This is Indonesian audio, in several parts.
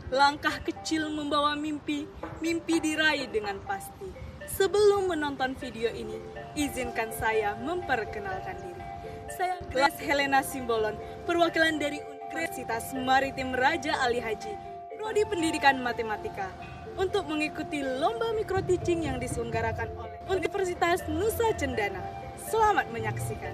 Langkah kecil membawa mimpi, mimpi diraih dengan pasti. Sebelum menonton video ini, izinkan saya memperkenalkan diri. Saya Grace Helena Simbolon, perwakilan dari Universitas Maritim Raja Ali Haji, Prodi Pendidikan Matematika, untuk mengikuti lomba micro teaching yang diselenggarakan oleh Universitas Nusa Cendana. Selamat menyaksikan.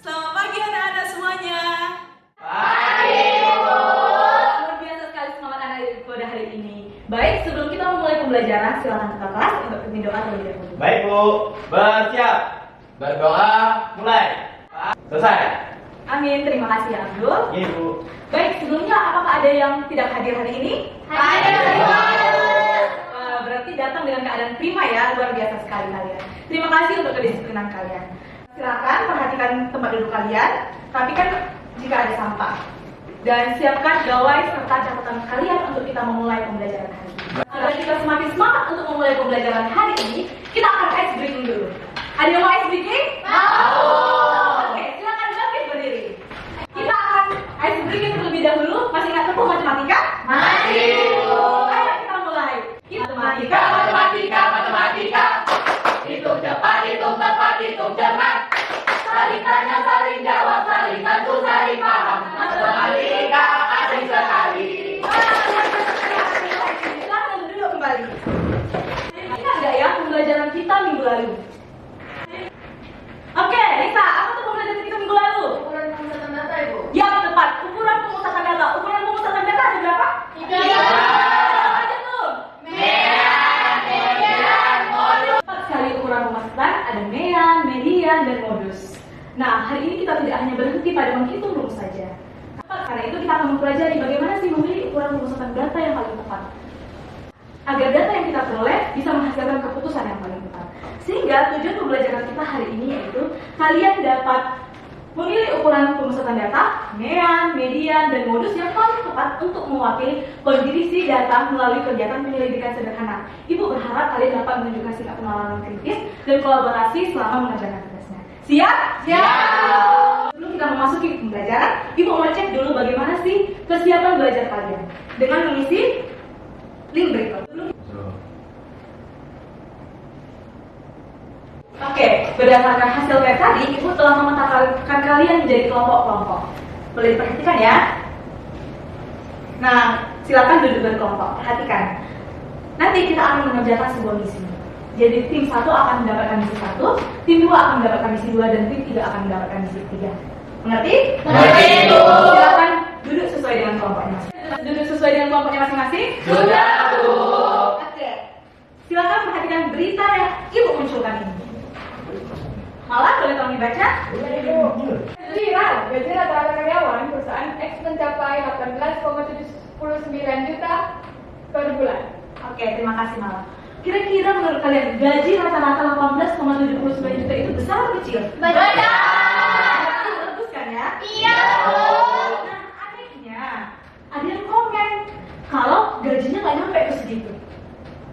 Selamat pagi anak-anak semuanya. Pagi, Bu. Luar biasa sekali semangat anak-anak pada hari ini. Baik, sebelum kita memulai pembelajaran, silakan kita kelas untuk pimpin doa terlebih dahulu. Baik, Bu. Bersiap. Berdoa. Mulai. Selesai. Amin, terima kasih ya Abdul. Iya, Bu. Baik, sebelumnya apakah ada yang tidak hadir hari ini? Berarti datang dengan keadaan prima ya, luar biasa sekali kalian. Terima kasih untuk kedisiplinan kalian. Silakan perhatikan tempat duduk kalian, rapikan jika ada sampah, dan siapkan gawai serta catatan kalian untuk kita memulai pembelajaran hari ini. Agar kita semakin semangat untuk memulai pembelajaran hari ini, kita akan ice breaking dulu. Ada yang mau ice breaking? Mau. Oke, silakan bangkit berdiri. Kita akan ice breaking terlebih dahulu. Masih ingat tepung matematika? Masih. Ayo kita mulai. Matematika, matematika, matematika. Hitung cepat, hitung tepat, hitung cermat. Saling tanya, saling jawab, saling bantu, saling paham. Matematika asik sekali. Silakan duduk kembali. Ingat nggak ya pembelajaran kita minggu lalu? Oke, Lisa, apa tuh pembelajaran kita minggu lalu? Ukuran pemusatan data, Ibu. Yang tepat, ukuran pemusatan data. Ukuran pemusatan data ada berapa? 3. Apa aja tuh? Mean, median, modus. Empat sekali ukuran pemusatan, ada mean, median, dan modus. Nah, hari ini kita tidak hanya berhenti pada menghitung rumus saja. Karena itu kita akan mempelajari bagaimana sih memilih ukuran pemusatan data yang paling tepat. Agar data yang kita peroleh bisa menghasilkan keputusan yang paling tepat. Sehingga tujuan pembelajaran kita hari ini yaitu kalian dapat memilih ukuran pemusatan data, mean, median, dan modus yang paling tepat untuk mewakili kondisi data melalui kegiatan penyelidikan sederhana. Ibu berharap kalian dapat menunjukkan sikap penalaran kritis dan kolaborasi selama mengerjakan tugasnya. Siap? Siap. Sebelum kita memasuki pembelajaran, Ibu mau cek dulu bagaimana sih kesiapan belajar kalian dengan mengisi link berikut. Oke, berdasarkan hasil tes tadi, Ibu telah memetakan kalian menjadi kelompok-kelompok. Boleh diperhatikan ya? Nah, silakan duduk berkelompok. Perhatikan. Nanti kita akan mengerjakan sebuah misi. Jadi tim 1 akan mendapatkan misi 1, tim 2 akan mendapatkan misi 2, dan tim 3 akan mendapatkan misi 3. Mengerti? Mengerti, Bu. Silakan duduk sesuai dengan kelompoknya. Duduk sesuai dengan kelompoknya masing-masing. Sudah, Bu. Oke. Silakan perhatikan berita yang Ibu munculkan ini. Malah boleh tolong dibaca? Viral, gaji rata-rata karyawan perusahaan X mencapai 18,79 juta per bulan. Oke, terima kasih Malah. Kira-kira menurut kalian gaji rata-rata 18,79 juta itu besar atau kecil? Bagus kan ya? Iya, Bu. Nah, anehnya ada yang komen kalau gajinya nggak nyampe ke segitu.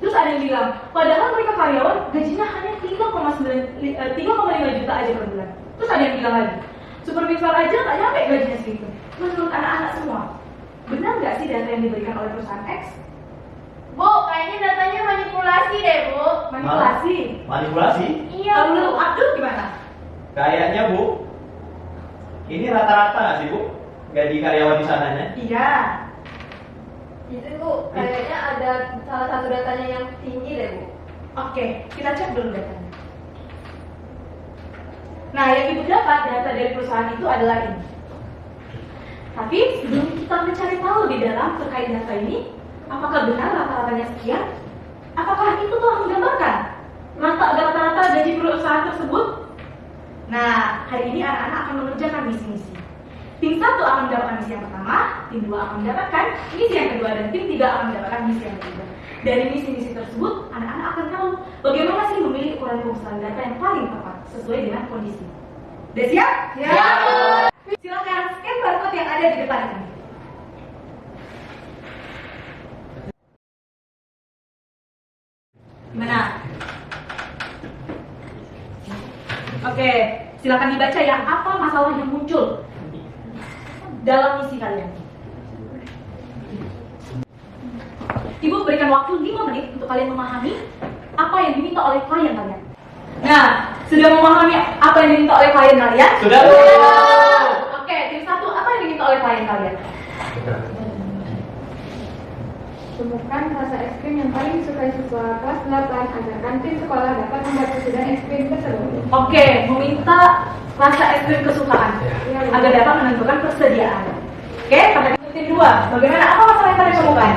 Terus ada yang bilang, padahal mereka karyawan gajinya hanya 3,5 juta aja per bulan. Terus ada yang bilang lagi, supervisor aja nggak nyampe gajinya segitu. Menurut anak-anak semua, benar nggak sih data yang diberikan oleh perusahaan X? Bu, kayaknya datanya manipulasi deh, Bu. Manipulasi. Manipulasi? Iya, Kalau Bu. menurut Abdul gimana? Kayaknya, Bu. Ini rata-rata nggak sih, Bu? Gaji karyawan di sananya? Iya. Itu, Bu, kayaknya ada salah satu datanya yang tinggi deh, Bu. Oke, kita cek dulu datanya. Nah, yang Ibu dapat data dari perusahaan itu adalah ini. Tapi sebelum kita mencari tahu di dalam terkait data ini, apakah benar rata-ratanya sekian? Apakah itu telah menggambarkan rata-rata gaji perusahaan tersebut? Nah, hari ini anak-anak akan mengerjakan misi-misi. Tim 1 akan mendapatkan misi yang pertama, tim 2 akan mendapatkan misi yang kedua, dan tim 3 akan mendapatkan misi yang ketiga. Dari misi-misi tersebut, anak-anak akan tahu bagaimana sih memilih ukuran pemusatan data yang paling tepat sesuai dengan kondisi. Udah siap? Siap, Bu. Silakan scan barcode yang ada di depan ini. Gimana? Oke, silakan dibaca ya. Apa masalah yang muncul dalam misi kalian? Ibu berikan waktu 5 menit untuk kalian memahami apa yang diminta oleh klien kalian. Nah, sudah memahami apa yang diminta oleh klien kalian? Sudah. Oke, tim 1, apa yang diminta oleh klien kalian? Temukan rasa es krim yang paling disukai siswa kelas 8 agar kantin sekolah dapat membuat persediaan es krim tersebut. Oke, meminta rasa es krim kesukaan agar dapat menentukan persediaan. Oke, sampai tim 2. Bagaimana, apa masalah yang kalian temukan?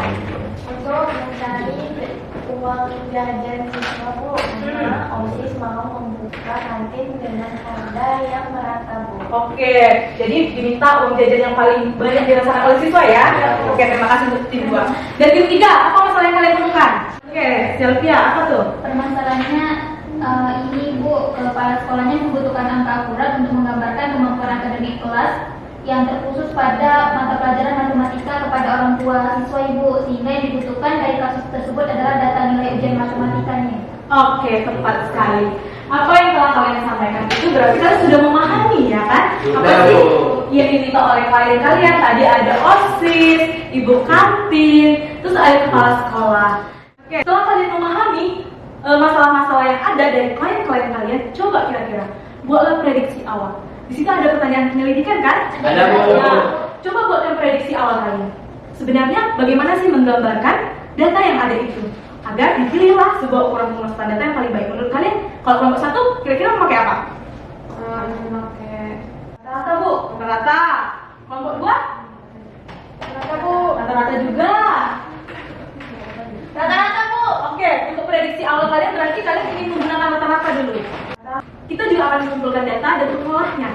Untuk mencari uang jajan siswa Bu, karena OSIS mau membuka kantin dengan harga yang merata Bu. Oke, jadi diminta uang jajan yang paling banyak dirasakan oleh siswa ya. Oke, terima kasih untuk tim 2. Dan tim 3, apa masalah yang kalian temukan? Oke, Sylvia, apa tuh? Permasalahannya ini Bu, kepala sekolahnya membutuhkan angka akurat untuk menggambarkan kemampuan akademik kelas yang terkhusus pada mata pelajaran matematika kepada orang tua siswa Ibu, sehingga yang dibutuhkan dari kasus tersebut adalah data nilai ujian matematikanya. Oke, tepat sekali. Apa yang telah kalian sampaikan itu berarti kalian sudah memahami ya kan? Apa sih yang diminta oleh klien kalian? Tadi ada OSIS, ibu kantin, terus ada kepala sekolah. Oke, setelah kalian memahami masalah-masalah yang ada dari klien-klien kalian, coba kira-kira buatlah prediksi awal. Di situ ada pertanyaan penyelidikan kan? Ada, Bu. Nah, coba buatkan prediksi awal kalian. Sebenarnya bagaimana sih menggambarkan data yang ada itu? Agar dipilihlah sebuah ukuran pengumpulan data yang paling baik menurut kalian. Kalau kelompok 1 kira-kira memakai apa? Memakai Rata-rata Bu, rata-rata. Kelompok 2? rata Bu. Rata-rata juga. Rata-rata Bu. Oke, untuk prediksi awal kalian berarti kalian ingin menggunakan rata-rata dulu. Kita juga akan mengumpulkan data dan mengolahnya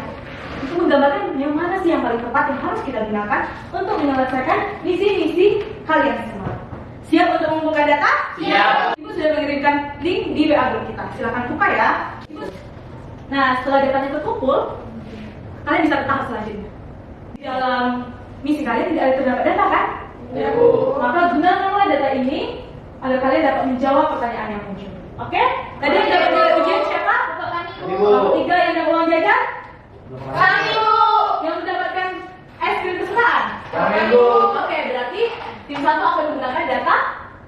untuk menggambarkan yang mana sih yang paling tepat yang harus kita gunakan untuk menyelesaikan misi-misi kalian semua. Siap untuk mengumpulkan data? Siap. Ibu sudah mengirimkan link di WA group kita. Silahkan buka ya. Nah, setelah datanya terkumpul, kalian bisa ke tahap selanjutnya. Di dalam misi kalian tidak ada terdapat data kan? Ya, Bu. Maka gunakanlah data ini agar kalian dapat menjawab pertanyaan yang muncul. Oke? Tadi yang dapat nilai ujian siapa? Ibu. Kelompok 3 yang dapat uang jajan? Kami, Bu. Yang mendapatkan es krim kesukaan? Kami, Bu. Oke, berarti tim 1 akan menggunakan data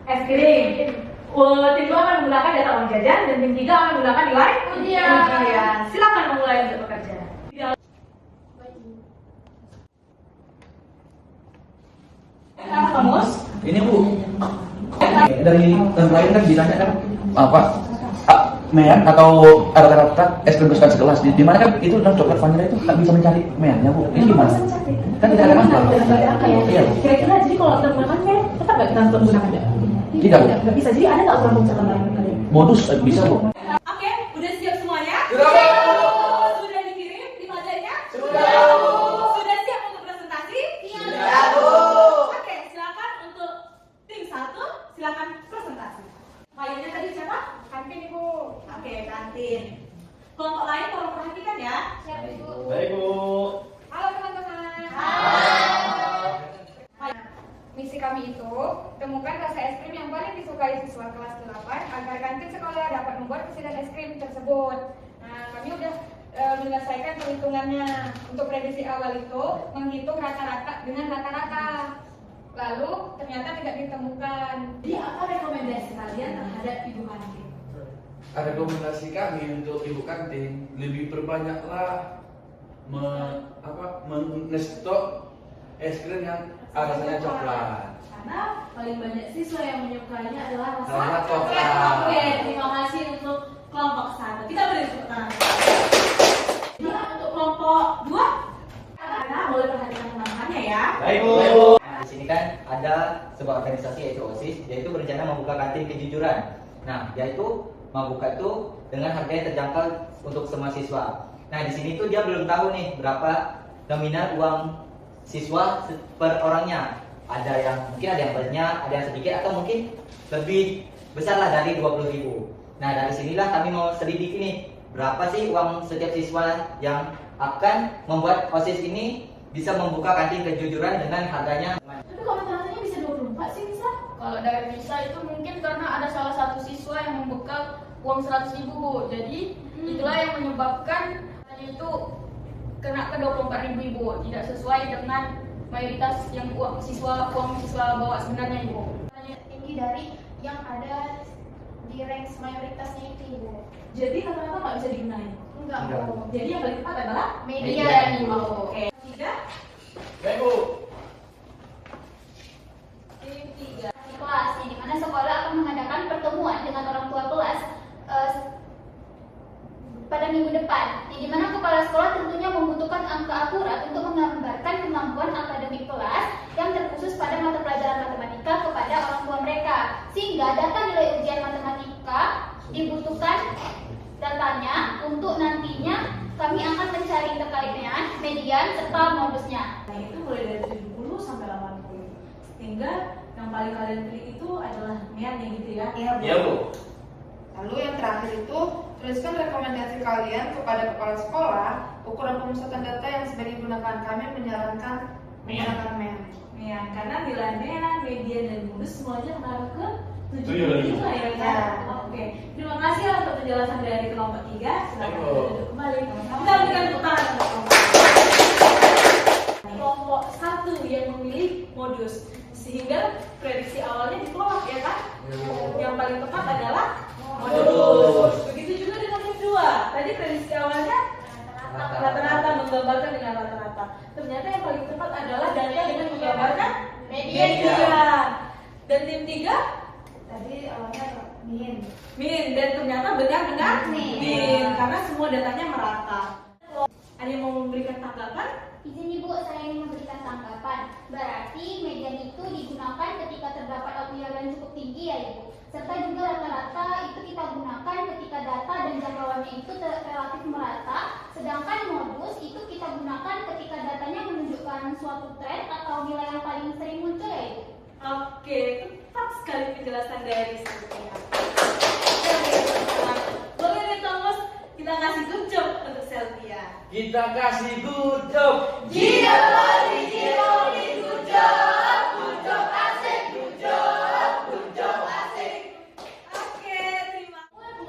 es krim. Tim 2 akan menggunakan data uang jajan dan tim 3 akan menggunakan nilai ujian. Silakan memulai untuk bekerja. Kamus? Ini Bu, dari tahun lain kan ditanya kan apa mean atau rata-rata es krim kesukaan sekelas di mana kan itu dalam coklat vanilla itu tak bisa mencari meannya Bu. Ini gimana? Kan tidak ada angka. Iya Bu. Kira-kira jadi kalau kita menggunakan pen, tetap nggak kita untuk menggunakan data? Tidak Bu. Nggak bisa. Jadi ada nggak ukuran pemecatan lain kalian? Modus bisa Bu. Oke, udah siap semuanya? Sudah, Bu. Sudah dikirim di materinya? Sudah, Bu. Sudah siap untuk presentasi? Sudah, Bu. Oke, silakan untuk tim 1, silakan presentasi. Kliennya tadi siapa? Kantin Ibu. Oke, kantin. Kelompok lain tolong perhatikan ya. Siap Ibu. Baik, Bu. Halo teman-teman. Misi kami itu, temukan rasa es krim yang paling disukai siswa kelas 8 agar kantin sekolah dapat membuat persediaan es krim tersebut. Nah, kami udah menyelesaikan perhitungannya. Untuk prediksi awal itu, menghitung rata-rata dengan rata-rata. Lalu, ternyata tidak ditemukan. Jadi apa rekomendasi kalian terhadap ibu kantin? Rekomendasi kami untuk ibu kantin lebih perbanyaklah mengestok es krim yang rasanya coklat. Karena paling banyak siswa yang menyukainya adalah rasa Rasa coklat. Oke, terima kasih untuk kelompok 1. Kita beri tepuk tangan. Nah, untuk kelompok 2, karena boleh perhatikan teman-temannya ya. Baik, Bu. Nah, di sini kan ada sebuah organisasi yaitu OSIS, yaitu berencana membuka kantin kejujuran. Nah, yaitu membuka itu dengan harga yang terjangkau untuk semua siswa. Nah, di sini tuh dia belum tahu nih berapa nominal uang siswa per orangnya. Ada yang mungkin ada yang banyak, ada yang sedikit, atau mungkin lebih besar lah dari 20.000. Nah, dari sinilah kami mau selidiki nih berapa sih uang setiap siswa yang akan membuat OSIS ini bisa membuka kantin kejujuran dengan harganya. Tapi kok rata-ratanya bisa 24 sih, bisa? Kalau dari Nisa itu mungkin karena ada salah satu siswa yang yang membekal uang 100.000 Bu. Jadi itulah yang menyebabkan itu kena ke 24.000 Ibu, tidak sesuai dengan mayoritas yang uang siswa bawa sebenarnya Ibu. Tinggi dari yang ada di ranks mayoritasnya itu Ibu. Jadi rata-rata nggak bisa digunain. Enggak Bu. Jadi yang paling tepat adalah Media Ibu. Oke. 3. Baik Bu. Tim 3. Kelas di mana sekolah akan mengadakan pertemuan dengan orang tua kelas pada minggu depan, di mana kepala sekolah tentunya membutuhkan angka akurat untuk menggambarkan kemampuan akademik kelas yang terkhusus pada mata pelajaran matematika kepada orang tua mereka, sehingga data nilai ujian matematika dibutuhkan datanya untuk nantinya kami akan mencari terkait dengan median serta modusnya. Nah, itu mulai dari 70 sampai 80. Sehingga yang paling kalian pilih itu adalah MEAN ya gitu ya. Iya Bu. Lalu yang terakhir itu, tuliskan rekomendasi kalian kepada kepala sekolah ukuran pemusatan data yang sebaiknya digunakan. Kami menyarankan menggunakan MEAN. MEAN karena nilai MEAN, median dan modus semuanya mengarah ke 75 ya kan? Oke. Terima kasih untuk penjelasan dari kelompok 3. Silakan duduk kembali. Kita berikan tepuk tangan untuk kelompok 1 yang memilih modus, sehingga prediksi awalnya ditolak ya kan? Yang paling tepat adalah modus. Begitu juga dengan yang 2. Tadi prediksi awalnya rata-rata menggambarkan dengan rata-rata. Ternyata yang paling tepat adalah data dengan menggambarkan median. Dan tim 3 Tadi awalnya min. dan ternyata benar dengan min karena semua datanya merata. Ada yang mau memberikan tanggapan? Izin Ibu, saya ingin memberikan tanggapan. Berarti median itu digunakan ketika terdapat LPR yang cukup tinggi ya Ibu. Serta juga rata-rata itu kita gunakan ketika data dan jangkauannya itu relatif merata. Sedangkan modus itu kita gunakan ketika datanya menunjukkan suatu tren atau nilai yang paling sering muncul ya Ibu. Oke, tepat sekali penjelasan dari Sylvia. Boleh nih Thomas, kita kasih good job untuk Sylvia. Kita kasih good job. Giroli, good job asik, good job asik. Oke, terima kasih.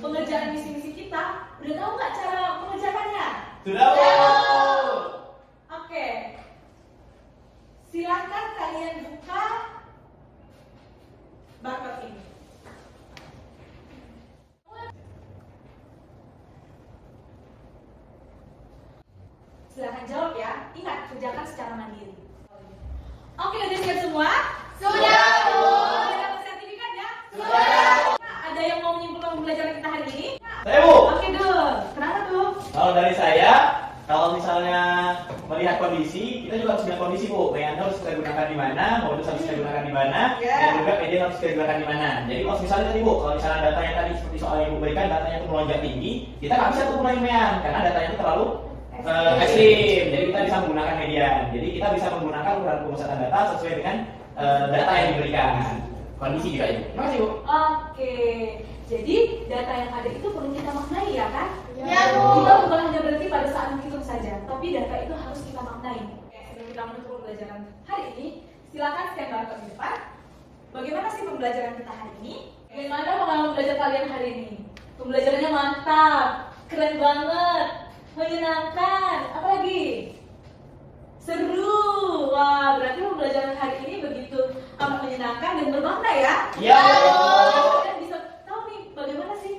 Pengerjaan misi-misi kita, udah tahu nggak cara mengerjakannya? Sudah Bu. Oke, silakan kalian buka barcode ini. Silakan jawab ya. Ingat, kerjakan secara mandiri. Oke, udah siap semua? Sudah Bu. Sudah dapat sertifikat ya? Sudah. Ada yang mau menyimpulkan pembelajaran kita hari ini? Saya Bu. Oke, Dul. Kenapa tuh? Kalau dari saya, kalau misalnya melihat kondisi, kita juga harus melihat kondisi Bu. Yang harus kita gunakan di mana, modus harus kita gunakan di mana, dan juga median harus kita gunakan di mana. Jadi kalau misalnya tadi Bu, kalau misalnya datanya tadi seperti soal yang Ibu berikan, datanya itu melonjak tinggi, kita nggak bisa tuh gunain MEAN karena datanya itu terlalu ekstrim. Jadi kita bisa menggunakan median. Jadi kita bisa menggunakan ukuran pemusatan data sesuai dengan data yang diberikan. Kondisi juga itu. Terima kasih Bu. Oke, jadi data yang ada itu perlu kita maknai ya kan? Ya, Bu. Kita bukan hanya berhenti pada saat menghitung saja, tapi data itu harus kita maknai. Oke, sebelum kita menutup pembelajaran hari ini, silakan scan barcode di depan. Bagaimana sih pembelajaran kita hari ini? Bagaimana pengalaman belajar kalian hari ini? Pembelajarannya mantap, keren banget, menyenangkan, apalagi? Seru. Wah, berarti pembelajaran hari ini begitu amat menyenangkan dan bermakna ya? Iya. Kalian bisa tahu nih bagaimana sih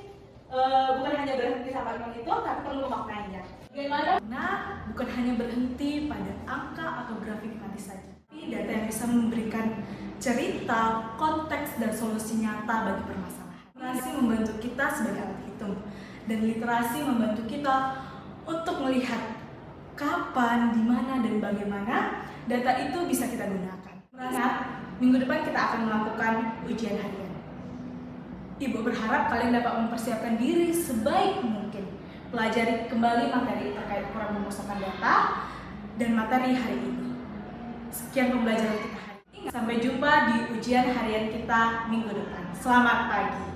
bukan hanya berhenti sampai menghitung, tapi perlu memaknainya. Bagaimana? Nah, bukan hanya berhenti pada angka atau grafik mati saja, tapi data yang bisa memberikan cerita, konteks, dan solusi nyata bagi permasalahan. Literasi membantu kita sebagai alat hitung, dan literasi membantu kita untuk melihat kapan, di mana, dan bagaimana data itu bisa kita gunakan. Ingat, minggu depan kita akan melakukan ujian harian. Ibu berharap kalian dapat mempersiapkan diri sebaik mungkin. Pelajari kembali materi terkait ukuran pemusatan data dan materi hari ini. Sekian pembelajaran kita hari ini. Sampai jumpa di ujian harian kita minggu depan. Selamat pagi.